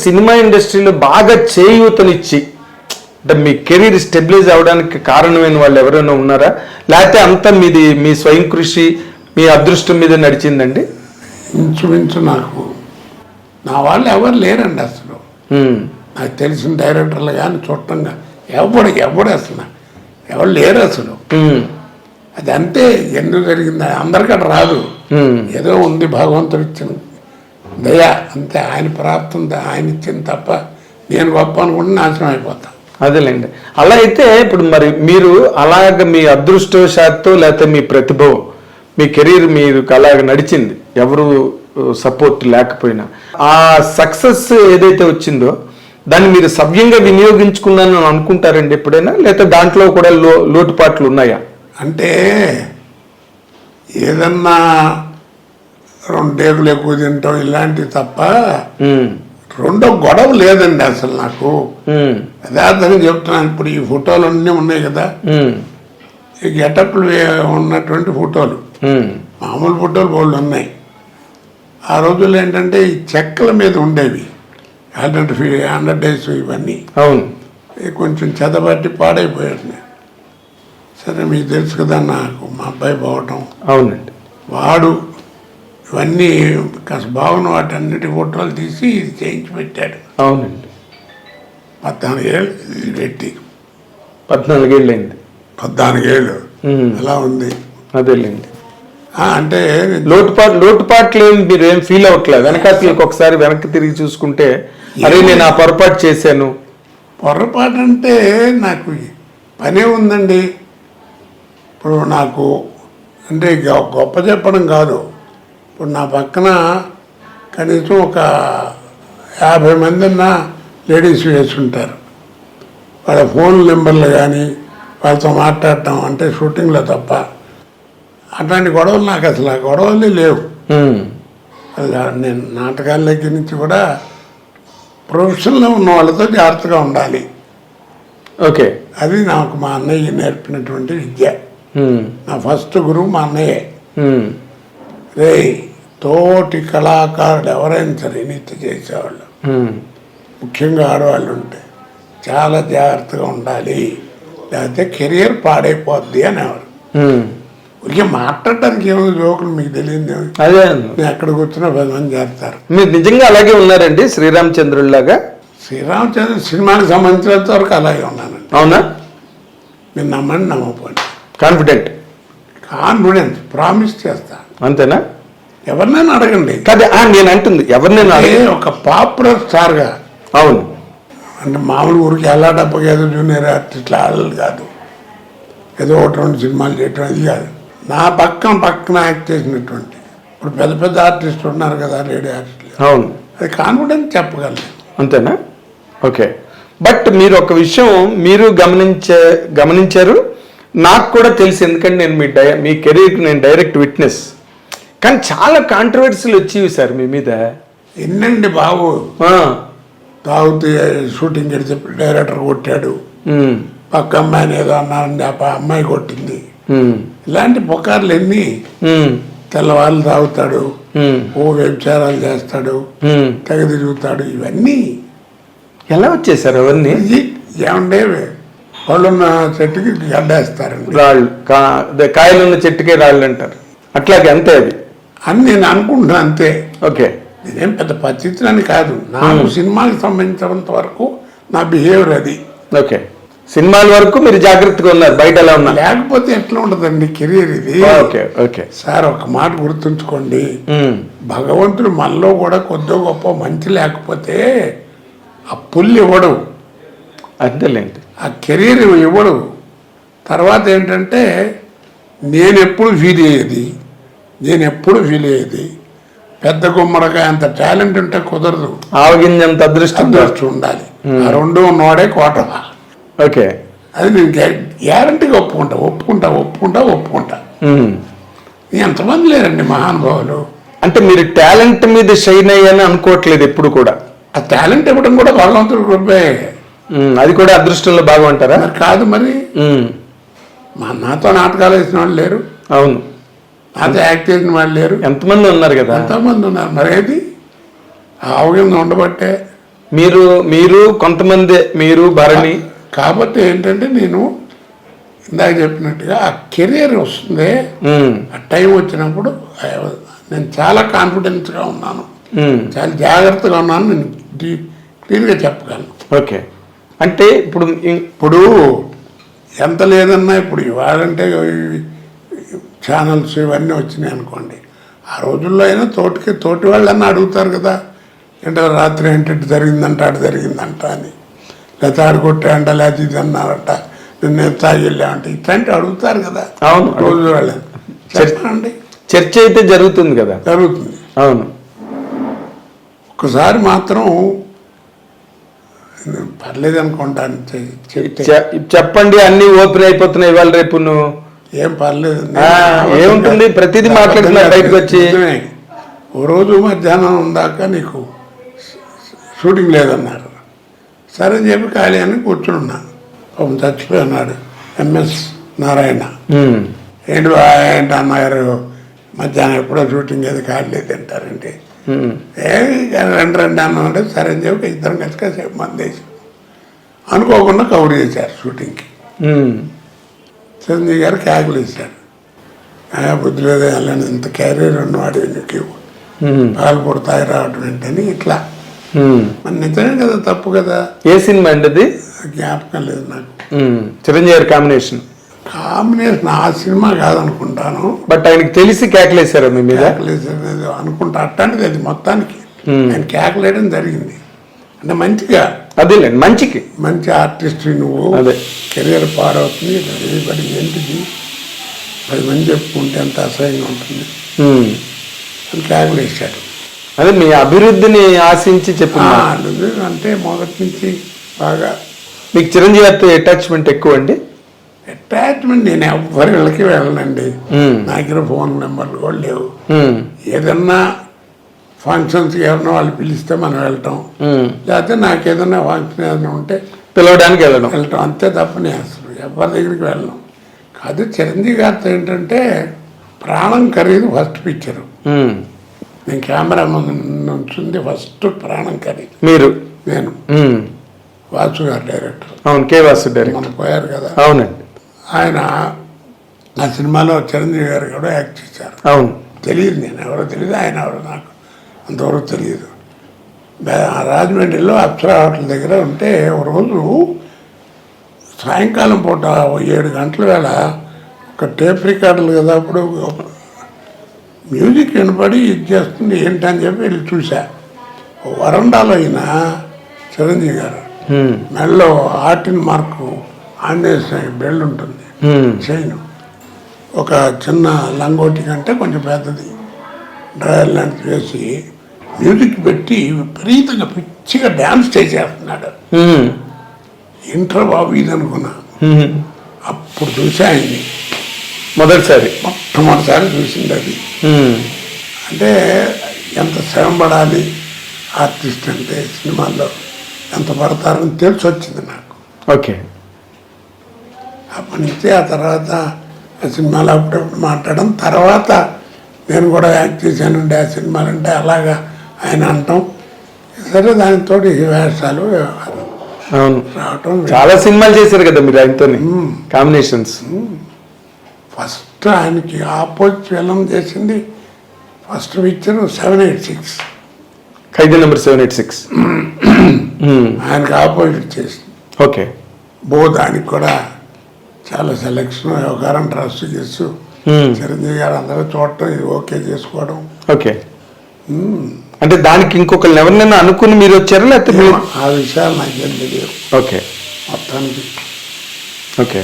Cinema ఇండస్ట్రీలో బాగా చేయూతనిచ్చి అంటే మీ కెరీర్ స్టెబిలైజ్ అవడానికి కారణమైన వాళ్ళు ఎవరైనా ఉన్నారా, లేకపోతే అంతా మీది మీ స్వయం కృషి మీ అదృష్టం మీద నడిచిందండి? ఇంచుమించు నాకు నా వాళ్ళు ఎవరు లేరండి అసలు. నాకు తెలిసిన డైరెక్టర్లు కానీ చుట్టంగా ఎవడు అసలు ఎవరు లేరు అసలు. అది అంతే, ఎందుకు జరిగింది అందరికీ రాదు, ఏదో ఉంది భగవంతుడు ఇచ్చిన దయ అంతే, ఆయన ప్రాప్తం ఆయన ఇచ్చింది తప్ప నేను గొప్ప అనుకుంటే నాశనం అయిపోతా. అదేలేండి. అలా అయితే ఇప్పుడు మరి మీరు అలాగ మీ అదృష్టవశాత్తు లేకపోతే మీ ప్రతిభ మీ కెరీర్ మీరు అలాగ నడిచింది, ఎవరు సపోర్ట్ లేకపోయినా ఆ సక్సెస్ ఏదైతే వచ్చిందో దాన్ని మీరు సవ్యంగా వినియోగించుకున్నాను అనుకుంటారండి ఎప్పుడైనా, లేకపోతే దాంట్లో కూడా లోటుపాట్లు ఉన్నాయా? అంటే ఏదన్నా 2 డేకులు ఎక్కువ తింటాం ఇలాంటివి తప్ప రెండో గొడవ లేదండి అసలు నాకు. యథార్థంగా చెప్తున్నాను. ఇప్పుడు ఈ ఫోటోలు అన్నీ ఉన్నాయి కదా, ఈ గెటప్లు ఉన్నటువంటి ఫోటోలు, మామూలు ఫోటోలు బోళ్ళు ఉన్నాయి. ఆ రోజుల్లో ఏంటంటే ఈ చెక్కల మీద ఉండేవి 100 days ఇవన్నీ. అవును, కొంచెం చెదబట్టి పాడైపోయాడు. సరే మీకు తెలుసు కదా నాకు మా అబ్బాయి పోవటం. అవునండి. వాడు ఇవన్నీ కాస్త బాగున్న వాటి అన్నిటి ఫోటోలు తీసి ఇది చేయించి పెట్టాడు. అవునండి. 14 ఏళ్ళు ఇది పెట్టి 14 ఏళ్ళు అయింది. 14 ఏళ్ళు అలా ఉంది. అదేలేండి. అంటే లోటుపాట్లు మీరు ఏం ఫీల్ అవ్వట్లేదు? వెనకాతలకు ఒకసారి వెనక్కి తిరిగి చూసుకుంటే అరే నేను ఆ పొరపాటు చేశాను. పొరపాటు అంటే నాకు పనే ఉందండి. ఇప్పుడు నాకు అంటే గొప్ప చెప్పడం కాదు, ఇప్పుడు నా పక్కన కనీసం ఒక 50 మంది లేడీస్ వేసుంటారు. వాళ్ళ ఫోన్ నెంబర్లు కానీ వాళ్ళతో మాట్లాడటం అంటే షూటింగ్లో తప్ప అట్లాంటి గొడవలు నాకు అసలు ఆ గొడవలే లేవు. నేను నాటకాల దగ్గర నుంచి కూడా ప్రొఫెషన్లో ఉన్న వాళ్ళతో జాగ్రత్తగా ఉండాలి. ఓకే, అది నాకు మా అన్నయ్య నేర్పినటువంటి విద్య. నా ఫస్ట్ గురువు మా అన్నయ్యే. రే తోటి కళాకారుడు ఎవరైనా సరే నిత్య చేసేవాళ్ళు, ముఖ్యంగా ఆడవాళ్ళు ఉంటే చాలా జాగ్రత్తగా ఉండాలి, లేకపోతే కెరియర్ పాడైపోద్ది అనేవారు. ఊరికే మాట్లాడటానికి ఏమో జోకులు మీకు తెలియదు. అదే నేను ఎక్కడికి వచ్చినా 10 మంది చేస్తారు. మీరు నిజంగా అలాగే ఉన్నారండి శ్రీరామచంద్రుడిలాగా? శ్రీరామచంద్ర సినిమాకి సంబంధించినంత వరకు అలాగే ఉన్నానండి. అవునా? మీరు నమ్మండి నమ్మకపోండి. కాన్ఫిడెన్స్ ప్రామిస్ చేస్తా. అంతేనా? ఎవరినైనా అడగండి. కదా నేను అంటుంది, ఎవరినైనా ఒక పాపులర్ స్టార్గా. అవును, అంటే మామూలు ఊరికి ఎలా డబ్బకి ఏదో జూనియర్ ఆర్టిస్ట్లు ఆడలు కాదు, ఏదో 1-2 సినిమాలు చేయటం అది కాదు. నా పక్కన యాక్ట్ చేసినటువంటి ఇప్పుడు పెద్ద పెద్ద ఆర్టిస్టులు ఉన్నారు కదా, లేడీ ఆర్టిస్టులు. అవును, అది కాన్ఫిడెన్స్ చెప్పగలను. అంతేనా? ఓకే. బట్ మీరు ఒక విషయం మీరు గమనించారు, నాకు కూడా తెలుసు, ఎందుకంటే నేను మీ కెరీర్కి నేను డైరెక్ట్ విట్నెస్. కానీ చాలా కాంట్రవర్సీలు వచ్చేవి సార్ మీ మీద. ఎన్నండి బాబు, తాగుతూ షూటింగ్ చేసి డైరెక్టర్ కొట్టాడు, పక్క అమ్మాయిని ఏదో అన్నారండి, ఆ అమ్మాయి కొట్టింది, ఇలాంటి పుకార్లు ఎన్ని. తెల్లవాళ్ళు తాగుతాడు, వ్యభిచారాలు చేస్తాడు, తెగ తిరుగుతాడు, ఇవన్నీ ఎలా వచ్చేసారు అవన్నీ? ఏమండే వాళ్ళున్న చెట్టుకి గడ్డేస్తారండి, రాళ్ళు, కాయలున్న చెట్టుకే రాళ్ళు అంటారు, అట్లాగే అంతే అది అని నేను అనుకుంటున్నాను. అంతే. ఓకే, నేనేం పెద్ద పరిస్థితులని కాదు, నాకు సినిమాకి సంబంధించినంత వరకు నా బిహేవియర్ అది. ఓకే, సినిమాల వరకు మీరు జాగ్రత్తగా ఉన్నారు, బయట ఎలా ఉన్నారు. లేకపోతే ఎట్లా ఉంటుందండి కెరీర్ ఇది. ఓకే ఓకే సార్, ఒక మాట గుర్తుంచుకోండి, భగవంతుడు మనలో కూడా కొద్దిగా గొప్ప మంచి లేకపోతే ఆ పుల్లు ఇవ్వడు, అంతేలేండి, ఆ కెరీర్ ఇవ్వడు. తర్వాత ఏంటంటే నేను ఎప్పుడు ఫీల్ అయ్యేది పెద్ద గుమ్మడికాయ అంత టాలెంట్ ఉంటే కుదరదు, ఆవగింజంత అదృష్టం ఉండాలి. ఆ 2 ఉన్నవాడే కోటవా. ఓకే, అది నేను గ్యారంటీగా ఒప్పుకుంటా. ఎంతమంది లేరండి మహానుభావులు. అంటే మీరు టాలెంట్ మీద షైన్ అయ్యాని అనుకోవట్లేదు ఎప్పుడు కూడా? ఆ టాలెంట్ ఇవ్వడం కూడా భగవంతుడి కృపే, అది కూడా అదృష్టంలో భాగం అంటారా? కాదు మరి, నాతో నాటకాలు వేసిన వాళ్ళు లేరు, అవును, నాతో యాక్ట్ చేసిన వాళ్ళు లేరు, ఎంతమంది ఉన్నారు కదా, ఎంతమంది ఉన్నారు. మరేది అవగాహన ఉండబట్టే మీరు కొంతమంది మీరు భరణి కాబట్టి ఏంటంటే నేను ఇందాక చెప్పినట్టుగా ఆ కెరీర్ వస్తుంది, ఆ టైం వచ్చినప్పుడు నేను చాలా కాన్ఫిడెన్స్గా ఉన్నాను, చాలా జాగ్రత్తగా ఉన్నాను, నేను క్లియర్గా చెప్పగలను. ఓకే. అంటే ఇప్పుడు ఎంత లేదన్నా ఇప్పుడు ఇవాళంటే ఛానల్స్ ఇవన్నీ వచ్చినాయి అనుకోండి, ఆ రోజుల్లో అయినా తోటి వాళ్ళన్నా అడుగుతారు కదా, అంటే రాత్రి ఏంటంటే జరిగిందంట అటు జరిగిందంట అని, లేకపోతే ఆడు కొట్టాయంట లేకపోతే ఇది అన్నారట, నేను తాగి వెళ్ళామంటే ఇట్లాంటివి అడుగుతారు కదా. అవును, రోజు వాళ్ళని చెప్పండి, చర్చ అయితే జరుగుతుంది కదా. జరుగుతుంది. అవును. ఒకసారి మాత్రం పర్లేదు అనుకుంటాను చెప్పండి, అన్ని ఓపెన్ అయిపోతున్నాయి ఇవాళ రేపు. నువ్వు ఏం పర్లేదు, ఏముంటుంది, ప్రతిదీ మాట్లాడుతున్నా బయటకు వచ్చి. ఓ రోజు మధ్యాహ్నం దాకా నీకు షూటింగ్ లేదన్నారు, సరే అని చెప్పి ఖాళీ అని కూర్చున్నా. పాపం చచ్చిపోయినాడు ఎంఎస్ నారాయణ. ఏంటి అన్నారు, మధ్యాహ్నం ఎప్పుడో షూటింగ్ ఏది ఖాళీ లేదు అంటారంటే, రెండు అన్నాడు. సరే అని చెప్పి ఇద్దరం కలిసి మందేసి అనుకోకుండా కవర్ చేశారు షూటింగ్కి. చిరంజీవి గారు క్యాకులు ఇచ్చారు, బుద్ధి లేదు వెళ్ళండి, ఇంత క్యారియర్ ఉన్నవాడు నీకు పాలు పొడతాయి రావడం ఏంటని ఇట్లా. మరి నిజమే కదా, తప్పు కదా. ఏ సినిమా అండి అది? జ్ఞాపకం లేదు నాకు. చిరంజీవి గారి కాంబినేషన్ ఆ సినిమా కాదనుకుంటాను, బట్ ఆయనకి తెలిసి కేకలేసారా మీ మీద? కేకలేసారు అనుకుంటా, అట్లాంటిది అది మొత్తానికి ఆయన కేకలేయడం జరిగింది. అంటే మంచిగా, అదేలేండి, మంచి ఆర్టిస్ట్ నువ్వు, కెరీర్ పాడవుతుంది, బడి ఏంటిది 10 మంది చెప్పుకుంటే ఎంత అసహ్యంగా ఉంటుంది అని కేకలేసాడు. అదే మీ అభివృద్ధిని ఆశించి చెప్పిన అంటే మొదటి నుంచి బాగా. మీకు చిరంజీవి గారితో అటాచ్మెంట్ ఎక్కువ అండి? అటాచ్మెంట్ నేను ఎవరి ఇళ్ళకి వెళ్ళనండి, నా దగ్గర ఫోన్ నెంబర్లు కూడా లేవు. ఏదన్నా ఫంక్షన్స్కి ఎవరన్నా వాళ్ళు పిలిస్తే మనం వెళ్ళటం, లేకపోతే నాకు ఏదన్నా ఫంక్షన్ ఏదైనా ఉంటే పిలవడానికి వెళ్ళటం, అంతే తప్ప నేను అసలు ఎవరి దగ్గరికి వెళ్ళను. కాదు, చిరంజీవి గారితో ఏంటంటే ప్రాణం ఖరీదు ఫస్ట్ పిక్చరు. నేను కెమెరా నుంచింది ఫస్ట్ ప్రాణం ఖరీదు. నేను వాసు గారు డైరెక్టర్. అవును, కే వాసు డైరెక్టర్. మనం పోయారు కదా. అవునండి. ఆయన ఆ సినిమాలో చిరంజీవి గారు కూడా యాక్ట్ చేశారు. అవును. తెలియదు, నేను ఎవరో తెలియదు, ఆయన ఎవరో నాకు అంతవరకు తెలియదు. రాజమండ్రిలో అప్సరా హోటల్ దగ్గర ఉంటే ఒక రోజు సాయంకాలం పూట 7 గంటల వేళ ఒక టేప్ రికార్డులు కదా, అప్పుడు మ్యూజిక్ వినపడి ఇది చేస్తుంది ఏంటని చెప్పి వెళ్ళి చూసా. వరండాలో అయిన చిరంజీవి గారు మెడలో ఆర్టిన్ మార్కు ఆంజనేయ బెల్ట్ ఉంటుంది, చైన్, ఒక చిన్న లంగోటి కంటే కొంచెం పెద్దది డ్రైవర్ లాంటిది వేసి మ్యూజిక్ పెట్టి విపరీతంగా పిచ్చిగా డ్యాన్స్ చేసేస్తున్నాడు. ఇంటర్ బాబు ఇది అనుకున్నా. అప్పుడు చూసా ఆయన్ని మొట్టమొదటిసారి చూసింది అది. అంటే ఎంత శ్రమ పడాలి ఆర్టిస్ట్ అంటే, సినిమాల్లో ఎంత పడతారని తెలిసి వచ్చింది నాకు. ఓకే. అప్పటి నుంచి ఆ తర్వాత ఆ సినిమాలో అప్పుడప్పుడు మాట్లాడడం, తర్వాత నేను కూడా యాక్ట్ చేశానండి ఆ సినిమాలంటే అలాగా ఆయన అంటాం. సరే, దానితో వేషాలు రావటం. చాలా సినిమాలు చేశారు కదా మీరు ఆయనతో, కాంబినేషన్స్. ఫస్ట్ ఆయనకి ఆపోజిట్ ఫిల్మ్ చేసింది ఫస్ట్ పిక్చర్ 786, ఖైదీ నెంబర్ 786. ఆయనకి ఆపోజిట్ చేసింది. ఓకే. దానికి కూడా చాలా సెలెక్షన్, వ్యవహారం, ట్రస్ట్ చేస్తూ చిరంజీవి గారు అందరూ చూడటం, ఇది ఓకే చేసుకోవడం. ఓకే. అంటే దానికి ఇంకొకరు ఎవరినైనా అనుకుని మీరు వచ్చారా, లేకపోతే ఆ విషయాలు నాకేం తెలియదు. ఓకే. మొత్తానికి ఓకే.